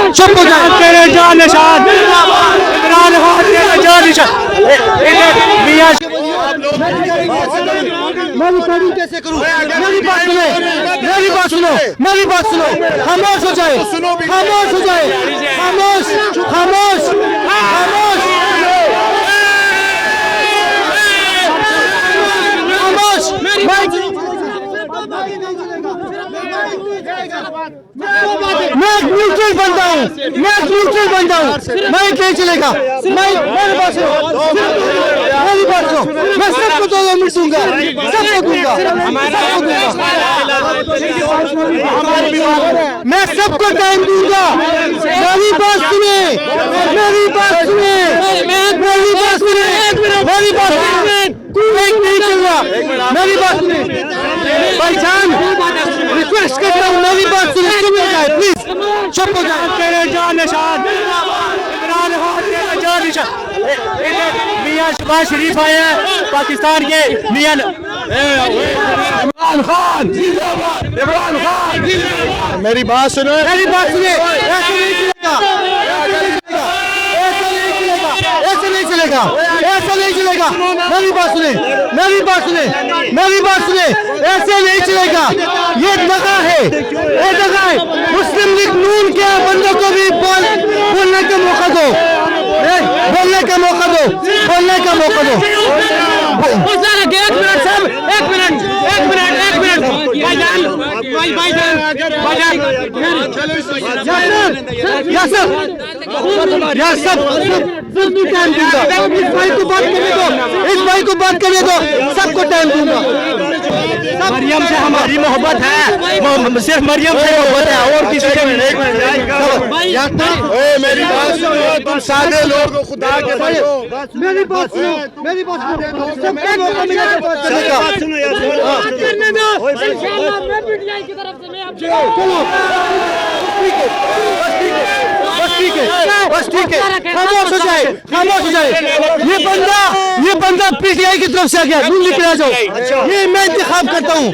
चुप हो जाए। तेरे जान निशान इमरान खान, तेरे जान निशान मियां। मैं रिकॉर्डिंग कैसे करूं? मेरी बात सुनो, मेरी बात सुनो, मेरी बात सुनो। खामोश हो जाए, खामोश हो जाए, खामोश, खामोश, खामोश, खामोश। मैं न्यूट्रल बनता हूँ, मैं न्यूट्रल बनता हूँ। मैं नहीं चलेगा, मैं मेरी बात सुनो, मेरी बात सुनो। मैं सबको 2 मिनट दूंगा, सबको दूंगा, सबको दूंगा। मैं सबको टाइम दूंगा। मेरी बात सुने, मेरी बात सुने, मेरी बात सुने, मेरी बात सुने। नहीं चल रहा, मेरी बात सुने भाईजान, रिक्वेस्ट करता हूँ, मेरी बात सुने। चुप हो जाए प्लीज, चुप हो जाए। तेरे जान निशान इमरान खान, तेरे जान निशान मियां शहबाज शरीफ आए हैं पाकिस्तान के। मियां इमरान खान, इमरान खान, मेरी बात सुनो, मेरी बात सुने। ऐसे नहीं चलेगा, ऐसे नहीं चलेगा, ऐसे नहीं चलेगा। मेरी बात सुने, मेरी बात सुने, मेरी बात सुने। ऐसे नहीं चलेगा, ये दगा है, ये दगा है। मुस्लिम लीग नून के बंदों को भी बोलने का मौका दो, बोलने का मौका दो, बोलने का मौका दो। एक मिनट साहब, एक मिनट, एक मिनट, एक मिनट भाईजान, भाईजान, भाईजान, यासर, यासर, सब टाइम दूंगा। इस भाई को बात करने दो, इस भाई को बात करने दो, सबको टाइम दूंगा। मरियम से हमारी मोहब्बत है, सिर्फ मरियम से मोहब्बत है, और किसी से नहीं। मेरी बात सुनो, तुम सादे लोग हो, खुदा के बंदो। मेरी बात सुनो, मेरी बात सुनो। सबको मौका मिलेगा बात करने का। करने दो, इंशाअल्लाह मैं पीटीआई की तरफ से मैं आप चलो, बस ठीक है, बस ठीक है, खामोश हो जाए, खामोश हो जाए। ये बंदा पीटीआई की तरफ से आ गया, तुम निकल आ जाओ। ये मैं इंतखाब करता हूँ।